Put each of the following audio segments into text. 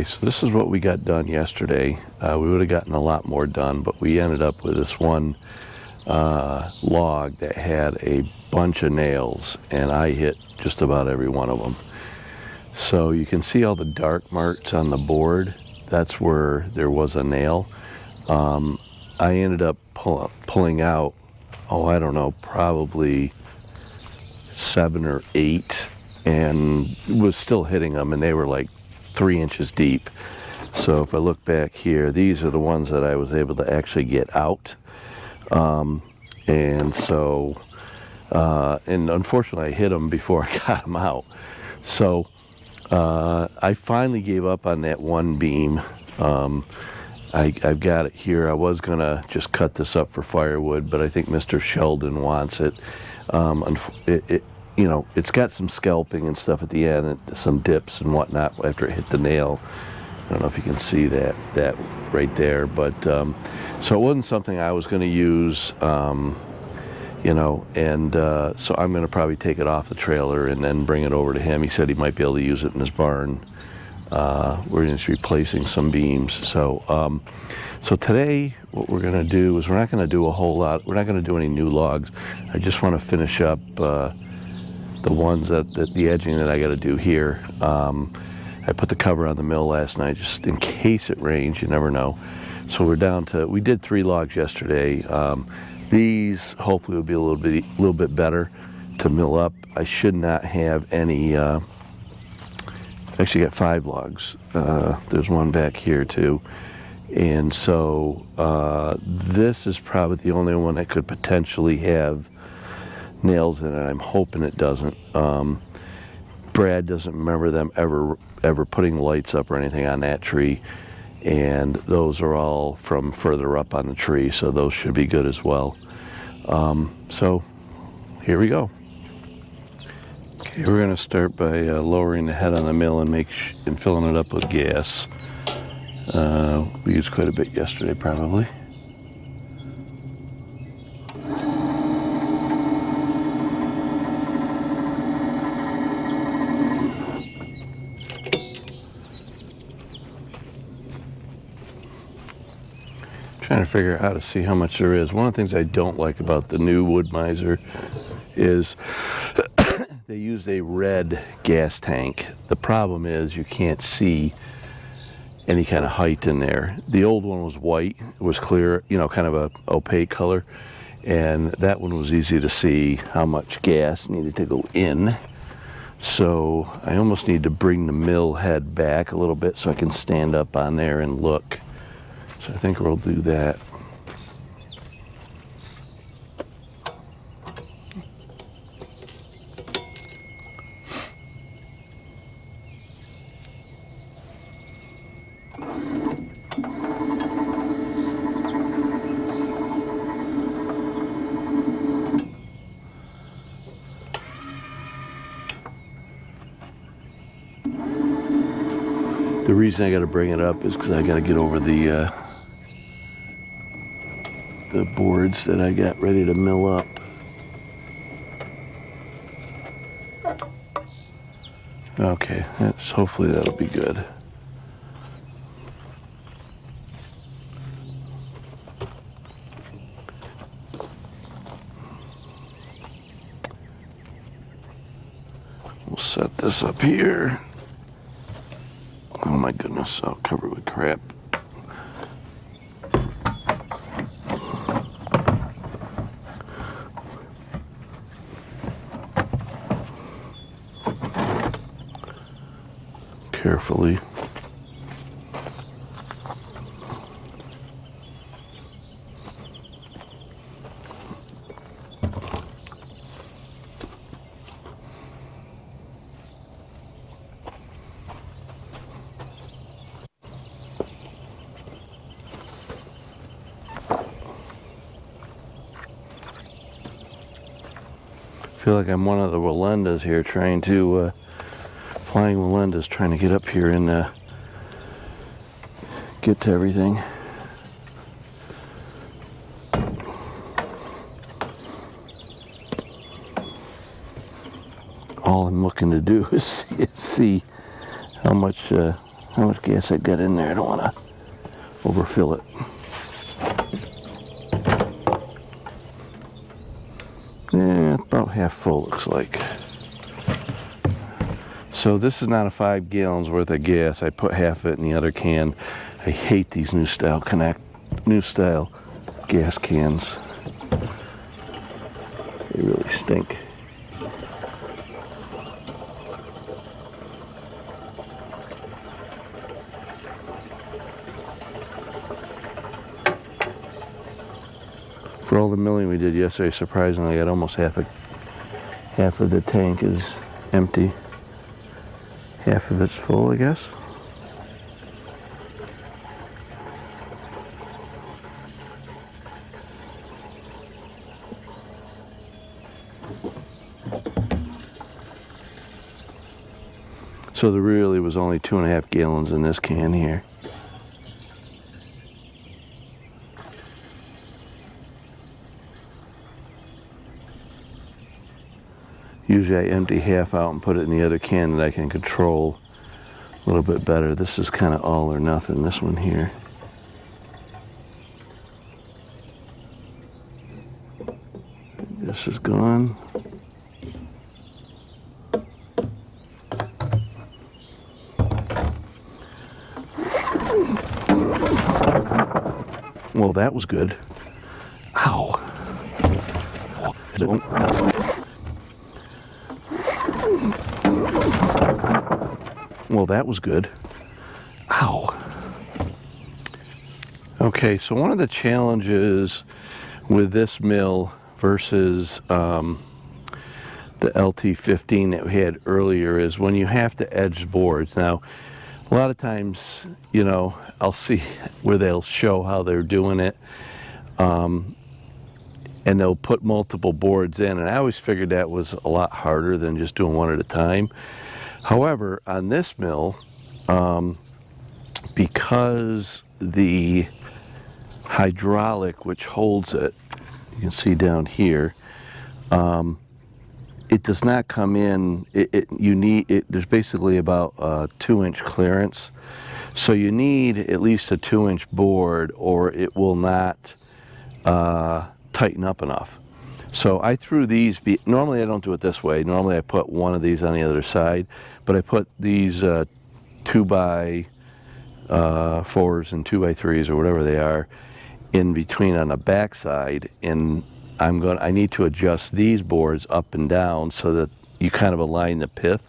Okay, so this is what we got done yesterday. We would have gotten a lot more done, but we ended up with this one log that had a bunch of nails, and I hit just about every one of them. So you can see all the dark marks on the board. That's where there was a nail. I ended up pulling out, oh, I don't know, probably 7 or 8, and was still hitting them, and they were like 3 inches deep. So if I look back here, these are the ones that I was able to actually get out. And so, and unfortunately I hit them before I got them out. So I finally gave up on that one beam. I've got it here. I was gonna just cut this up for firewood, but I think Mr. Sheldon wants it. You know, it's got some scalping and stuff at the end, and some dips and whatnot after it hit the nail. I don't know if you can see that right there, but so it wasn't something I was going to use, you know, and so I'm going to probably take it off the trailer and then bring it over to him. He said he might be able to use it in his barn. We're going to be replacing some beams. So so today what we're going to do is we're not going to do a whole lot. We're not going to do any new logs. I just want to finish up the ones the edging that I got to do here. I put the cover on the mill last night just in case it rains. You never know. So we're down to, we did 3 logs yesterday. These hopefully will be a little bit better to mill up. I should not have any. Actually got 5 logs. There's one back here too. And so this is probably the only one that could potentially have nails in it. I'm hoping it doesn't. Brad doesn't remember them ever putting lights up or anything on that tree, and those are all from further up on the tree, so those should be good as well. So here we go. Okay, we're going to start by lowering the head on the mill and filling it up with gas. We used quite a bit yesterday, probably. Trying to figure out how to see how much there is. One of the things I don't like about the new WoodMizer is they use a red gas tank. The problem is you can't see any kind of height in there. The old one was white, it was clear, you know, kind of a opaque color, and that one was easy to see how much gas needed to go in. So I almost need to bring the mill head back a little bit so I can stand up on there and look. So I think we'll do that. The reason I got to bring it up is because I got to get over the boards that I got ready to mill up. Okay, hopefully that'll be good. We'll set this up here. Oh my goodness, I'll cover it with crap. Carefully. I feel like I'm one of the Walendas here trying to flying Walendas trying to get up here and get to everything. All I'm looking to do is see how much how much gas I got in there. I don't want to overfill it. Yeah, about half full looks like. So this is not a 5 gallons worth of gas. I put half of it in the other can. I hate these new style gas cans. They really stink. For all the milling we did yesterday, surprisingly, I got almost half of the tank is empty. Half of it's full, I guess. So there really was only 2.5 gallons in this can here. Usually I empty half out and put it in the other can that I can control a little bit better. This is kind of all or nothing, this one here. This is gone. Well, that was good. Ow. Well, that was good. Ow. Okay, so one of the challenges with this mill versus the LT15 that we had earlier is when you have to edge boards. Now, a lot of times, you know, I'll see where they'll show how they're doing it, and they'll put multiple boards in, and I always figured that was a lot harder than just doing one at a time. However, on this mill, because the hydraulic which holds it, you can see down here, it does not come in. There's basically about a 2-inch clearance, so you need at least a 2-inch board, or it will not tighten up enough. So I threw these. Normally I don't do it this way. Normally I put one of these on the other side, but I put these 2x4s and 2x3s or whatever they are in between on the back side, and I need to adjust these boards up and down so that you kind of align the pith.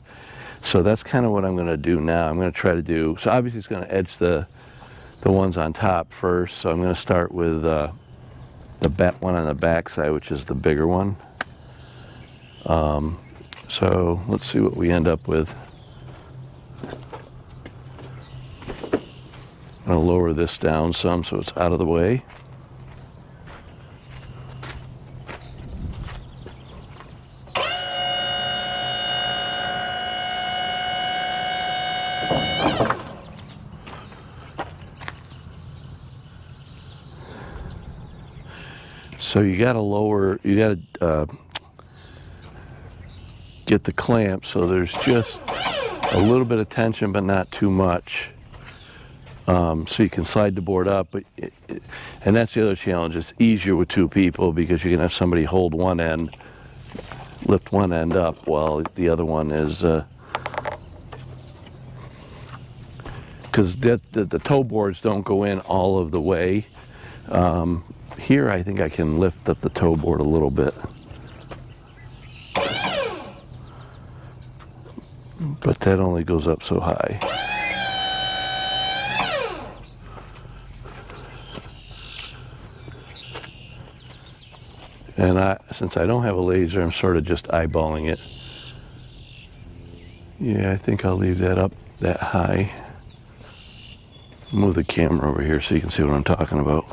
So that's kind of what I'm going to do now. I'm going to try to do, so obviously it's going to edge the ones on top first. So I'm going to start with the one on the back side, which is the bigger one. So let's see what we end up with. I'm going to lower this down some so it's out of the way. So you got to lower, you got to get the clamp so there's just a little bit of tension but not too much, so you can slide the board up. But and that's the other challenge. It's easier with 2 people because you can have somebody hold one end, lift one end up while the other one is, because the toe boards don't go in all of the way. Here I think I can lift up the toe board a little bit, but that only goes up so high. And since I don't have a laser, I'm sort of just eyeballing it. Yeah, I think I'll leave that up that high. Move the camera over here so you can see what I'm talking about.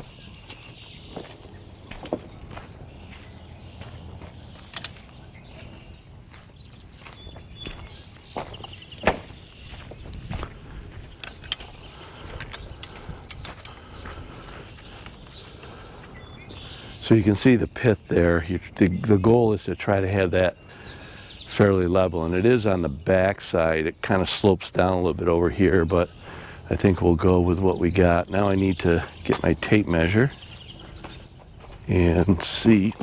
So you can see the pith there. The goal is to try to have that fairly level, and it is on the back side. It kind of slopes down a little bit over here, but I think we'll go with what we got. Now I need to get my tape measure and see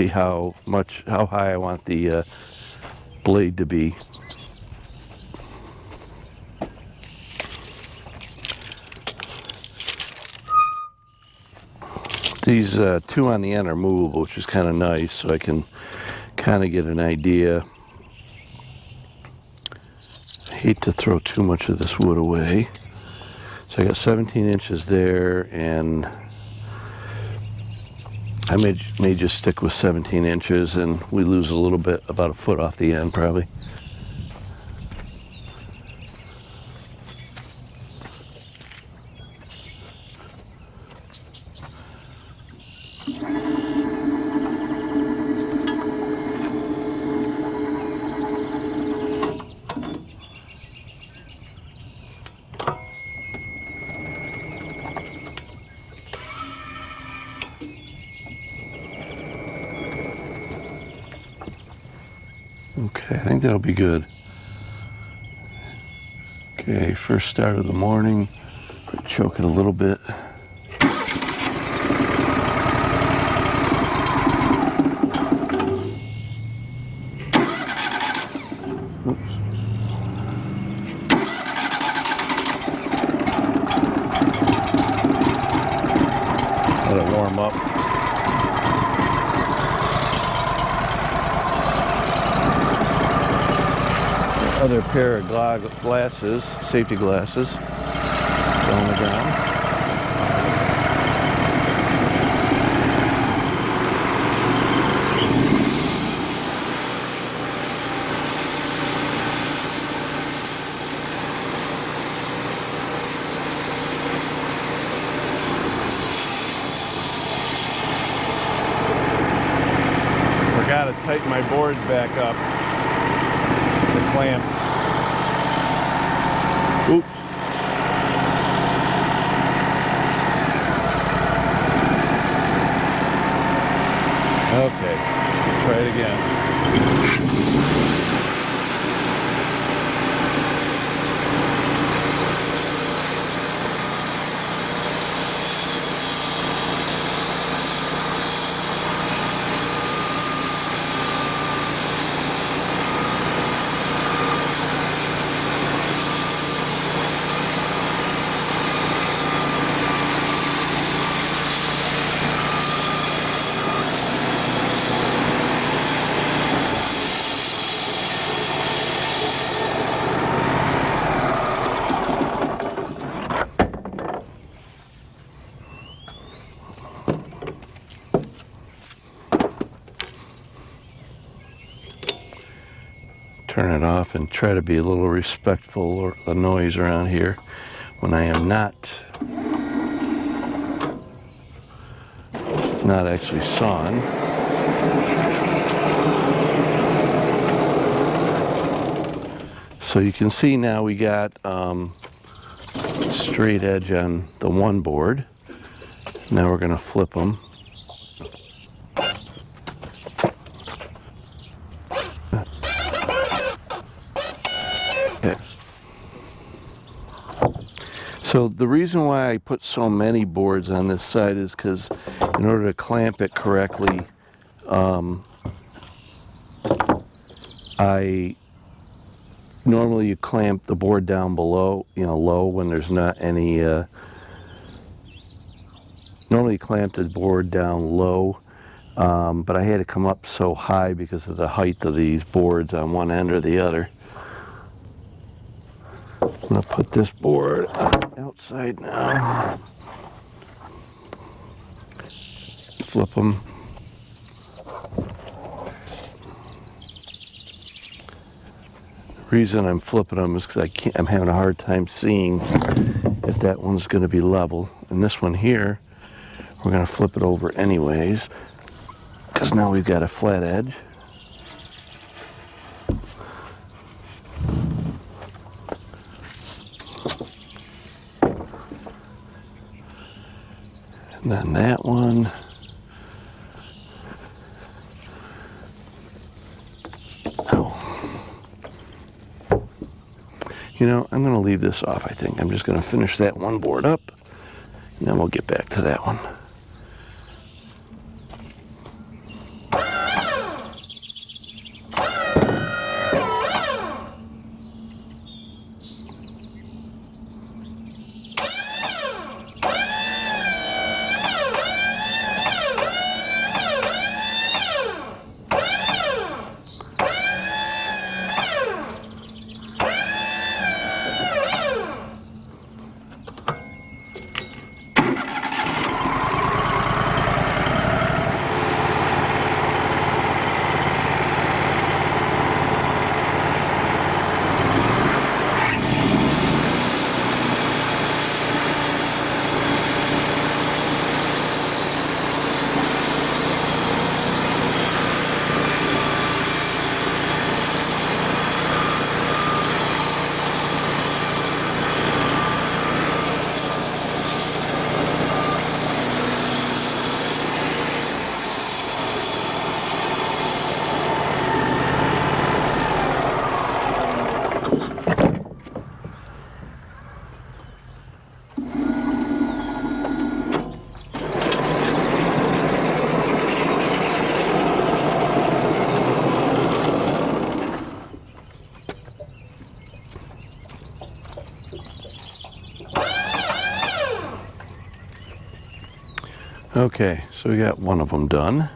how high I want the blade to be. These two on the end are movable, which is kind of nice, so I can kind of get an idea. I hate to throw too much of this wood away. So I got 17 inches there, and I may just stick with 17 inches, and we lose a little bit, about a foot off the end probably. Okay, I think that'll be good. Okay, first start of the morning. Choke it a little bit. Oops. Let it warm up. Other pair of glasses, safety glasses, on the ground. Forgot to tighten my boards back up. The clamp. Oops. Okay, let's try it again. Turn it off and try to be a little respectful of the noise around here when I am not actually sawing. So you can see now we got straight edge on the one board. Now we're going to flip them. Okay. So the reason why I put so many boards on this side is because in order to clamp it correctly, normally you clamp the board down below, low when there's not any, normally you clamp the board down low, but I had to come up so high because of the height of these boards on one end or the other. I'm going to put this board outside now. Flip them. The reason I'm flipping them is because I'm having a hard time seeing if that one's going to be level. And this one here, we're going to flip it over anyways, because now we've got a flat edge. And then that one. You know, I'm going to leave this off, I think. I'm just going to finish that one board up, and then we'll get back to that one. Okay, so we got one of them done.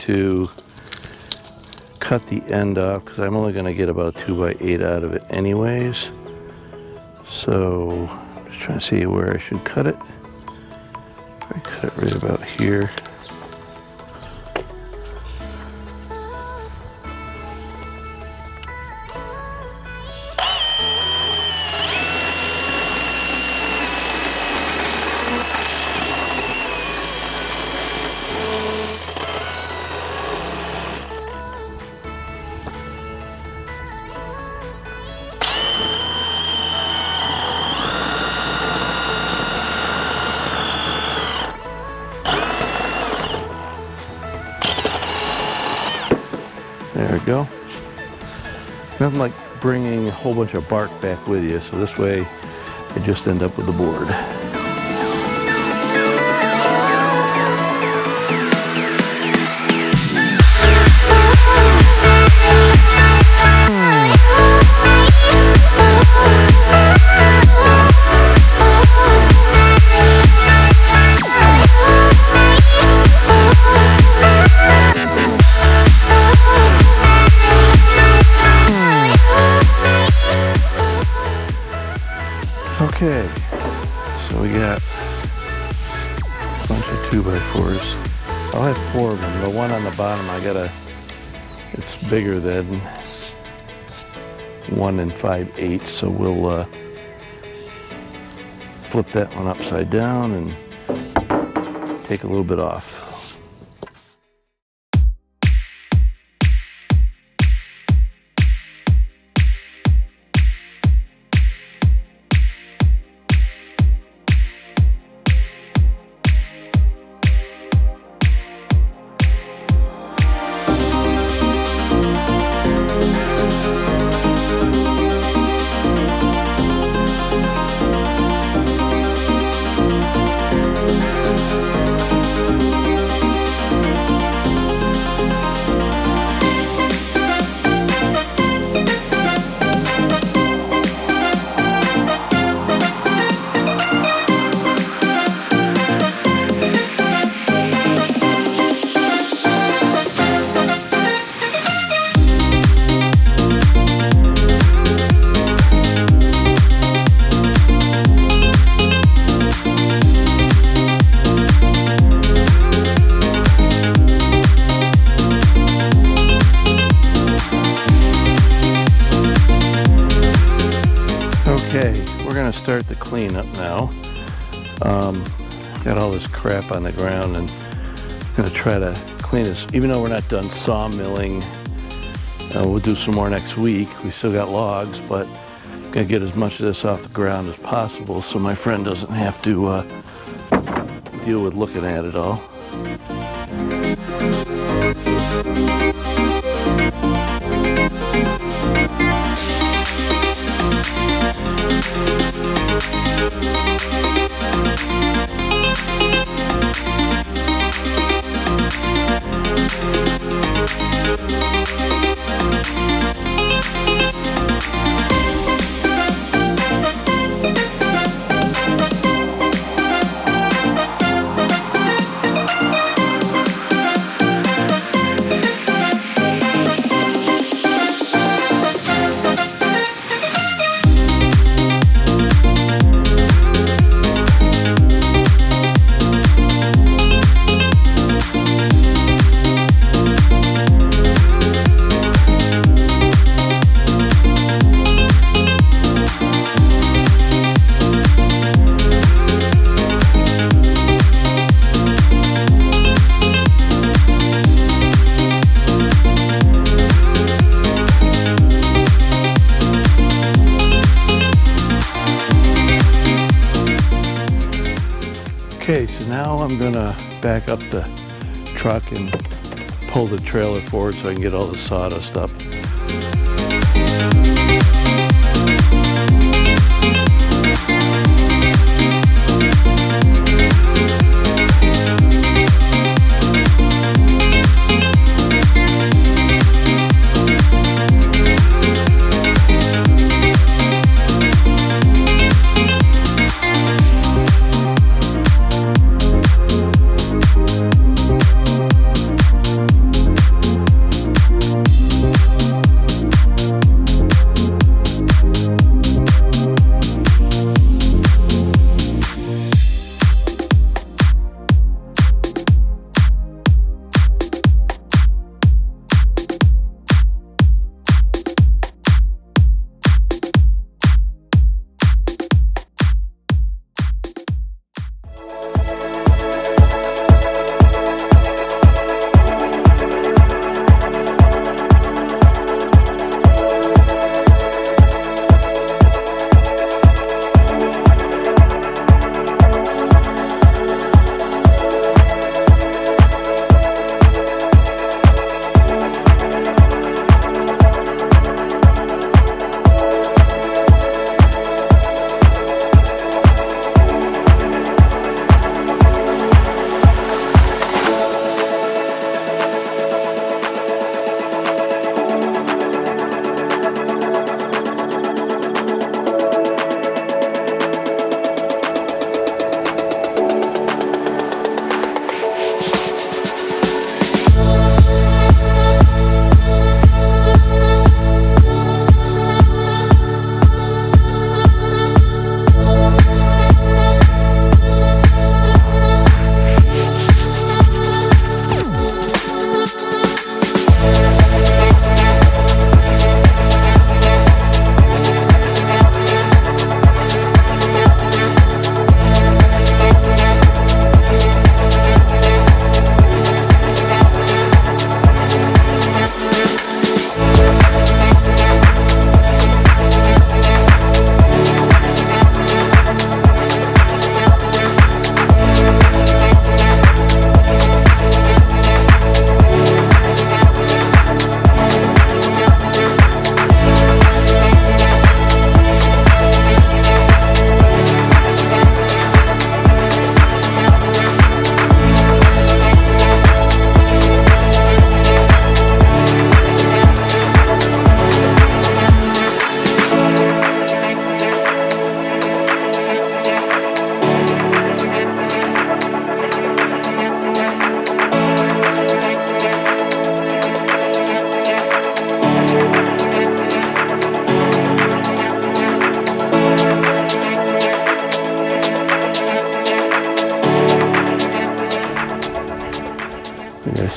to cut the end off because I'm only going to get about 2x8 out of it anyways. So just trying to see where I should cut it. I cut it right about here. There we go. Nothing like bringing a whole bunch of bark back with you, so this way I just end up with the board. Okay, so we got a bunch of 2x4s. I'll have 4 of them. The one on the bottom, it's bigger than 1 5/8, so we'll flip that one upside down and take a little bit off. Okay, we're going to start the cleanup now. Got all this crap on the ground and I'm going to try to clean this. Even though we're not done sawmilling, we'll do some more next week. We still got logs, but I'm going to get as much of this off the ground as possible so my friend doesn't have to deal with looking at it all. Okay, so now I'm gonna back up the truck and pull the trailer forward so I can get all the sawdust up.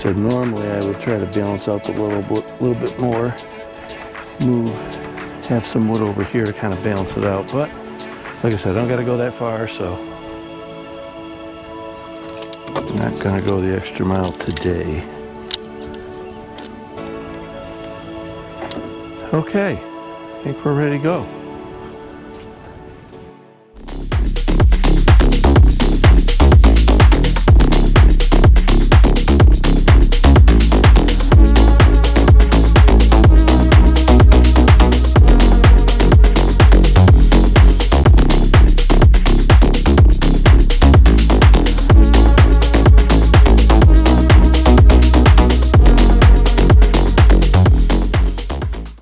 said, normally I would try to balance out the little bit more, have some wood over here to kind of balance it out. But like I said, I don't got to go that far, so I'm not going to go the extra mile today. Okay, I think we're ready to go.